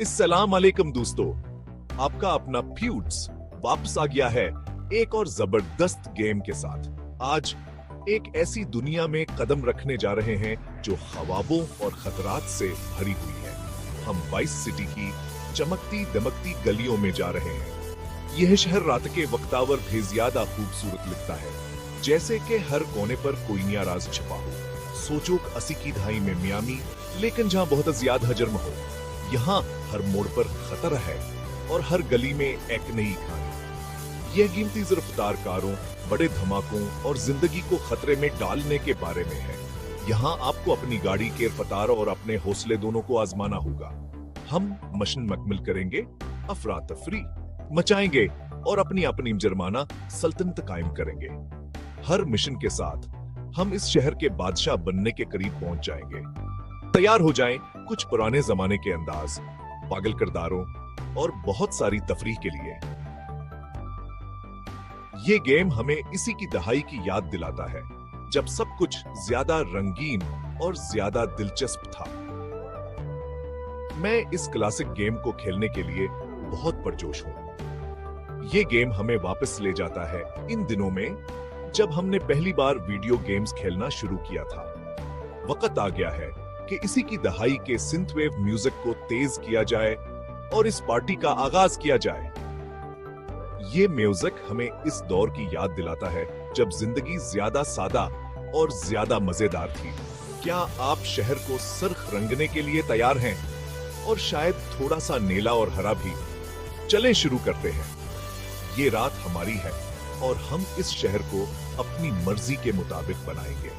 अस्सलाम वालेकुम दोस्तों, आपका अपना फ्यूट्स वापस आ गया है एक और जबरदस्त गेम के साथ। आज एक ऐसी दुनिया में कदम रखने जा रहे हैं जो ख्वाबों और खतरात से भरी हुई है। हम वाइस सिटी की चमकती दमकती गलियों में जा रहे हैं। यह शहर रात के वक्तावर भी ज्यादा खूबसूरत लगता है, जैसे कि हर कोने पर कोई नया राज छिपा हो। सोचो 80 की दहाई में मियामी, लेकिन जहां बहुत ज्यादा जर्म हो। यहाँ हर मोड़ पर खतर है और हर गली में एक नई कहानी। यह कीमती रफ्तार कारों, बड़े धमाकों और जिंदगी को खतरे में डालने के बारे में है। यहाँ आपको अपनी गाड़ी के रफ्तार और अपने हौसले दोनों को आजमाना होगा। हम मशन मकमल करेंगे, अफरा तफरी मचाएंगे और अपनी अपनी जुर्माना सल्तनत कायम करेंगे। हर मिशन के साथ हम इस शहर के बादशाह बनने के करीब पहुंच जाएंगे। तैयार हो जाएं कुछ पुराने जमाने के अंदाज, पागल किरदारों और बहुत सारी तफरीह के लिए। ये गेम हमें इसी की दहाई की याद दिलाता है, जब सब कुछ ज्यादा रंगीन और ज्यादा दिलचस्प था। मैं इस क्लासिक गेम को खेलने के लिए बहुत पुरजोश हूं। ये गेम हमें वापस ले जाता है इन दिनों में जब हमने पहली बार वीडियो गेम्स खेलना शुरू किया था। वक्त आ गया है कि इसी की दहाई के सिंथवेव म्यूजिक को तेज किया जाए और इस पार्टी का आगाज किया जाए। ये म्यूजिक हमें इस दौर की याद दिलाता है जब जिंदगी ज्यादा सादा और ज्यादा मजेदार थी। क्या आप शहर को सुर्ख रंगने के लिए तैयार हैं? और शायद थोड़ा सा नीला और हरा भी। चलें शुरू करते हैं। ये रात हमारी है और हम इस शहर को अपनी मर्जी के मुताबिक बनाएंगे।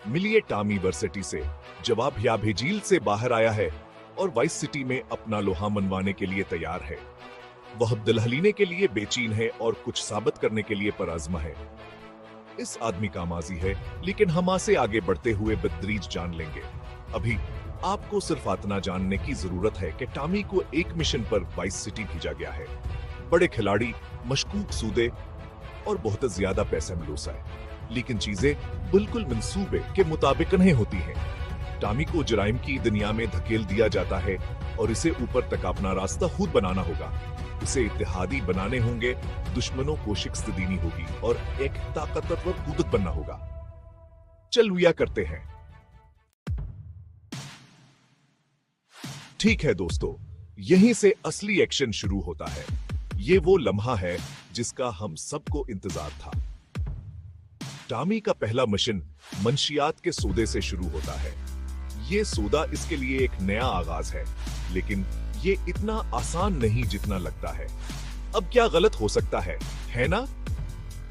मिलिए टॉमी वर्सिटी से। जवाब या भेजील से बाहर आया है और वाइस सिटी में अपना लोहा मनवाने के लिए तैयार है। वह दिल हलीने के लिए बेचैन है और कुछ साबित करने के लिए पराजमा है। इस आदमी का माजी है, लेकिन हम से आगे बढ़ते हुए बदरीज जान लेंगे। अभी आपको सिर्फ इतना जानने की जरूरत है कि टॉमी को एक मिशन पर वाइस सिटी भेजा गया है। बड़े खिलाड़ी, मशकूक सूदे और बहुत ज्यादा पैसा मिलोसा है, लेकिन चीजें बिल्कुल मंसूबे के मुताबिक नहीं होती हैं। टॉमी को जराइम की दुनिया में धकेल दिया जाता है और इसे ऊपर तक अपना रास्ता खुद बनाना होगा। इसे इत्तेहादी बनाने होंगे, दुश्मनों को शिकस्त देनी होगी और एक ताकतवर कूदत बनना होगा। चल हुआ करते हैं। ठीक है दोस्तों, यहीं से असली एक्शन शुरू होता है। ये वो लम्हा है जिसका हम सबको इंतजार था। टॉमी का पहला मिशन मंशियात के सौदे से शुरू होता है। ये सौदा इसके लिए एक नया आगाज है, लेकिन ये इतना आसान नहीं जितना लगता है। अब क्या गलत हो सकता है ना?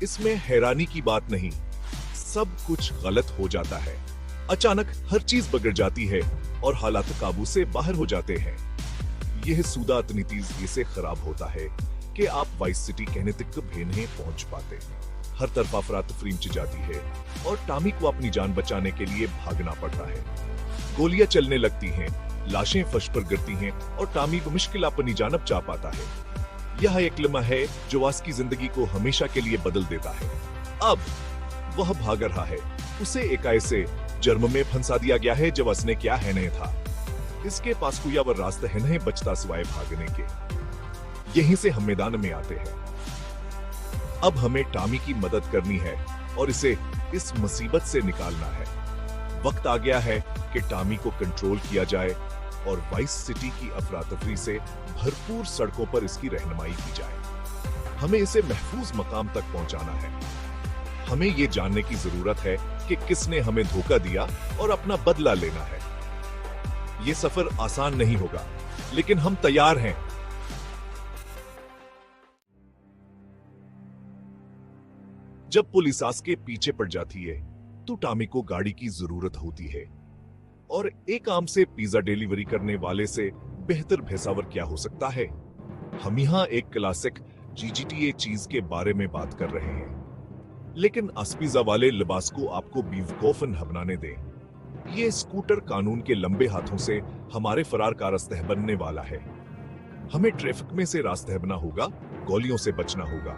इसमें हैरानी की बात नहीं, सब कुछ गलत हो जाता है। अचानक हर चीज बिगड़ जाती है और हालात काबू से बाहर हो जाते हैं। यह सौदा इतनी तेजी से खराब होता है कि आप वाइस सिटी कहने तक भी नहीं पहुंच पाते। हर तरफ अफरा तफरी मच जाती है और टॉमी को अपनी जान बचाने के लिए भागना पड़ता है। गोलियां चलने लगती हैं, लाशें फर्श पर गिरती हैं और टॉमी मुश्किल अपनी जानब जा पाता है। यह एक लम्हा है जो उसकी जिंदगी को हमेशा के लिए बदल देता है। अब वह भाग रहा है। उसे एक ऐसे जर्म में फंसा दिया गया है जब उसने क्या है नहीं था। इसके पास कोई और रास्ता है नहीं बचता सिवाय भागने के। यहीं से हम मैदान में आते हैं। अब हमें टॉमी की मदद करनी है और इसे इस मुसीबत से निकालना है। वक्त आ गया है कि टॉमी को कंट्रोल किया जाए और वाइस सिटी की अफरा तफरी से भरपूर सड़कों पर इसकी रहनुमाई की जाए। हमें इसे महफूज मकाम तक पहुंचाना है। हमें यह जानने की जरूरत है कि किसने हमें धोखा दिया और अपना बदला लेना है। यह सफर आसान नहीं होगा, लेकिन हम तैयार हैं। जब पुलिस के पीछे पड़ जाती है तो टॉमी को गाड़ी की जरूरत होती है, और एक आम से पिज्जा डिलीवरी करने वाले से बेहतर भैसावर क्या हो सकता है। हम यहाँ एक क्लासिक GTA चीज के बारे में बात कर रहे हैं, लेकिन इस पिज्जा वाले लिबास को आपको बेवकूफ न बनाने दें। ये स्कूटर कानून के लंबे हाथों से हमारे फरार का रास्ता बनने वाला है। हमें ट्रैफिक में से रास्ता बनना होगा, गोलियों से बचना होगा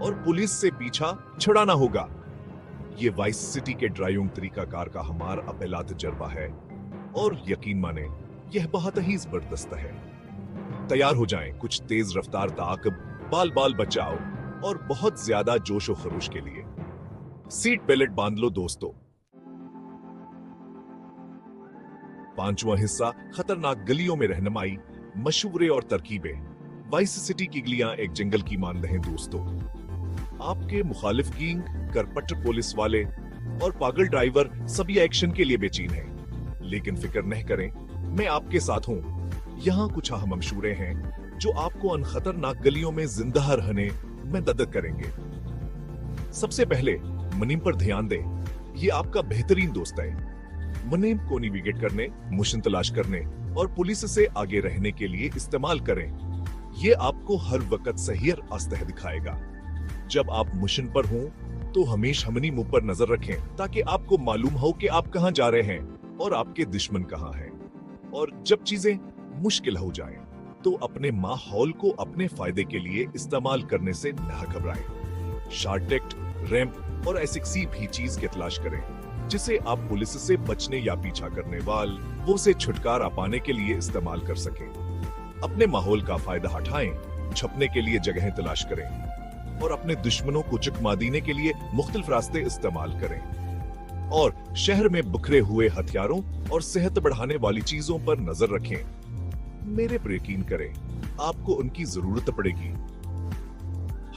और पुलिस से पीछा छुड़ाना होगा। ये वाइस सिटी के ड्राइविंग तरीकाकार का हमारा पहला तजर्बा है और यकीन माने यह बहुत ही जबरदस्त है। तैयार हो जाएं कुछ तेज रफ्तार ताकब, बाल बाल बचाओ और बहुत ज्यादा जोश और खरोश के लिए। सीट बेल्ट बांध लो दोस्तों। पांचवा हिस्सा, खतरनाक गलियों में रहनुमाई, मशवरे और तरकीबें। वाइस सिटी की गलियां एक जंगल की मान रहे दोस्तों। आपके मुखालिफ गैंग, करपट पुलिस वाले और पागल ड्राइवर सभी एक्शन के लिए बेचैन हैं। लेकिन फिक्र नहीं करें, मैं आपके साथ हूं। यहाँ कुछ अहम मशवरे हैं जो आपको उन खतरनाक गलियों में जिंदा रहने में मदद करेंगे। सबसे पहले मुनीम पर ध्यान दें। ये आपका बेहतरीन दोस्त है। मुनीम को नेविगेट करने, मिशन तलाश करने और पुलिस से आगे रहने के लिए इस्तेमाल करें। ये आपको हर वक्त सही रास्ता दिखाएगा। जब आप मिशन पर हों तो हमेशा मुनीम पर नजर रखें ताकि आपको मालूम हो कि आप कहां जा रहे हैं और आपके दुश्मन कहां हैं। और जब चीजें मुश्किल हो जाएं, तो अपने माहौल को अपने फायदे के लिए इस्तेमाल करने से न घबराएं। शॉर्टकट, रैंप और ऐसी किसी भी चीज की तलाश करें जिसे आप पुलिस से बचने या पीछा करने वालों से छुटकारा पाने के लिए इस्तेमाल कर सकें। अपने माहौल का फायदा उठाएं, छपने के लिए जगहें तलाश करें और अपने दुश्मनों को चकमा देने के लिए मुख्तलिफ रास्ते इस्तेमाल करें। और शहर में बिखरे हुए हथियारों और सेहत बढ़ाने वाली चीजों पर नजर रखें। मेरे पर यकीन करें, आपको उनकी जरूरत पड़ेगी।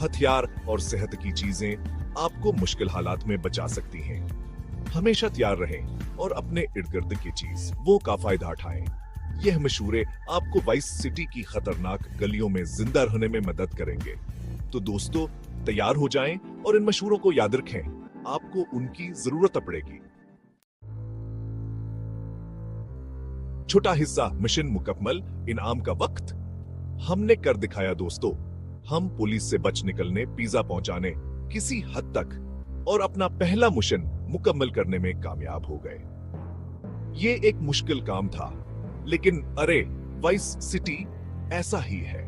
हथियार और सेहत की चीजें आपको मुश्किल हालात में बचा सकती हैं। हमेशा तैयार रहें और अपने इर्द गिर्द की चीज वो का फायदा उठाएं। यह मशवरे आपको वाइस सिटी की खतरनाक गलियों में जिंदा रहने में मदद करेंगे। तो दोस्तों, तैयार हो जाएं और इन मशवरों को याद रखें, आपको उनकी जरूरत पड़ेगी। छोटा हिस्सा, मिशन मुकम्मल, इनाम का वक्त। हमने कर दिखाया दोस्तों। हम पुलिस से बच निकलने, पिज्जा पहुंचाने किसी हद तक और अपना पहला मिशन मुकम्मल करने में कामयाब हो गए। ये एक मुश्किल काम था, लेकिन अरे वाइस सिटी ऐसा ही है।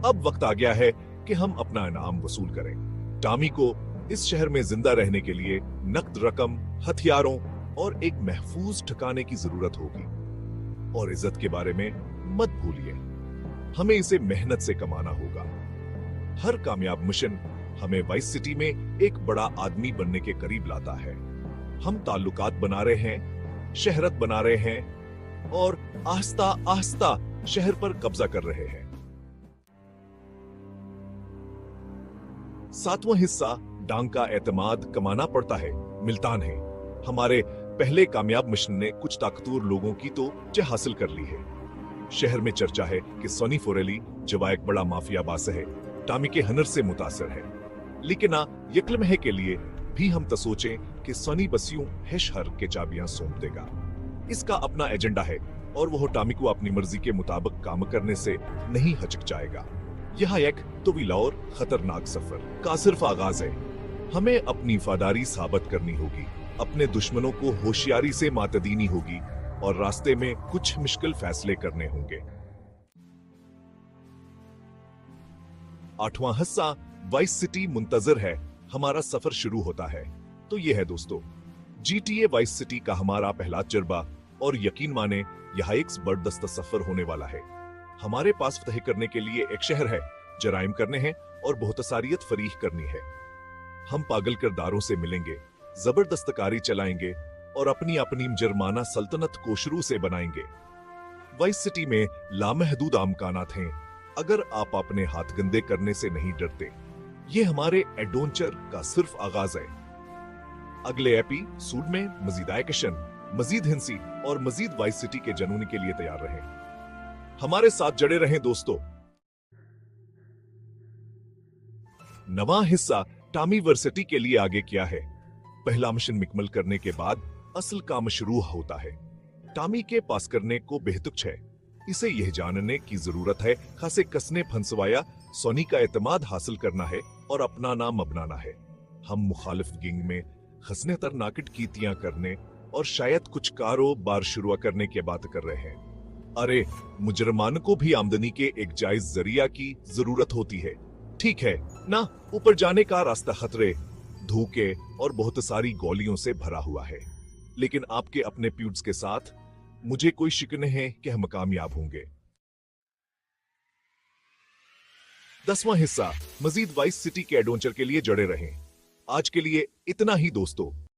अब वक्त आ गया है कि हम अपना इनाम वसूल करें। टॉमी को इस शहर में जिंदा रहने के लिए नकद रकम, हथियारों और एक महफूज ठिकाने की जरूरत होगी। और इज्जत के बारे में मत भूलिए, हमें इसे मेहनत से कमाना होगा। हर कामयाब मिशन हमें वाइस सिटी में एक बड़ा आदमी बनने के करीब लाता है। हम ताल्लुकात बना रहे हैं, शहरत बना रहे हैं और आस्ता आस्ता शहर पर कब्जा कर रहे हैं। सातवां हिस्सा, डांग का एतमाद कमाना पड़ता है, मुल्तान है। हमारे पहले कामयाब मिशन ने कुछ ताकतवर लोगों की तो जय हासिल कर ली है। शहर में चर्चा है कि सोनी फोरेली, जो एक बड़ा माफिया बास है, टॉमी के हनर से मुतासर है। लेकिन यकलम है के लिए भी हम तो सोचें कि सोनी बसियों है शहर के चाबियां सौंप देगा। इसका अपना एजेंडा है और वह टॉमी को अपनी मर्जी के मुताबिक काम करने से नहीं हिचकिचाएगा। यह एक तवील और खतरनाक सफर का सिर्फ आगाज है। हमें अपनी वफादारी साबित करनी होगी, अपने दुश्मनों को होशियारी से मात देनी होगी और रास्ते में कुछ मुश्किल फैसले करने होंगे। आठवां हिस्सा, वाइस सिटी मुंतजर है, हमारा सफर शुरू होता है। तो यह है दोस्तों, GTA वाइस सिटी का हमारा पहला तजुर्बा और यकीन माने यह एक जबरदस्त सफर होने वाला है। हमारे पास फतह करने के लिए एक शहर है, जराइम करने हैं और बहुतसारियत फरीख करनी है। हम पागल किरदारों से मिलेंगे, जबरदस्त कारी चलाएंगे और अपनी अपनी जुर्माना सल्तनत को शुरू से बनाएंगे। वाइस सिटी में लामहदूद इम्कानात हैं अगर आप अपने हाथ गंदे करने से नहीं डरते। ये हमारे एडवेंचर का सिर्फ आगाज है। अगले एपिसोड में मजीद एक्शन, मजीद हिंसी और मजीद वाइस सिटी के जनून के लिए तैयार रहें। हमारे साथ जड़े रहें दोस्तों। नवा हिस्सा, टॉमी वर्सिटी के लिए आगे क्या है। पहला मिशन मुकम्मल करने के बाद असल काम शुरू होता है। टॉमी के पास करने को बेहतुक है। इसे यह जानने की जरूरत है खासे कसने फंसवाया सोनी का एतमाद हासिल करना है और अपना नाम अपनाना है। हम मुखालिफ गैंग में खसने तर नाकिट कीतियां करने और शायद कुछ कारोबार शुरू करने की बात कर रहे हैं। अरे मुजरमान को भी आमदनी के एक जायज जरिया की जरूरत होती है, ठीक है ना। ऊपर जाने का रास्ता खतरे, धोखे और बहुत सारी गोलियों से भरा हुआ है, लेकिन आपके अपने प्यूड्स के साथ मुझे कोई शिक नहीं है कि हम कामयाब होंगे। 10वां हिस्सा, मजीद वाइस सिटी के एडवेंचर के लिए जुड़े रहें। आज के लिए इतना ही दोस्तों।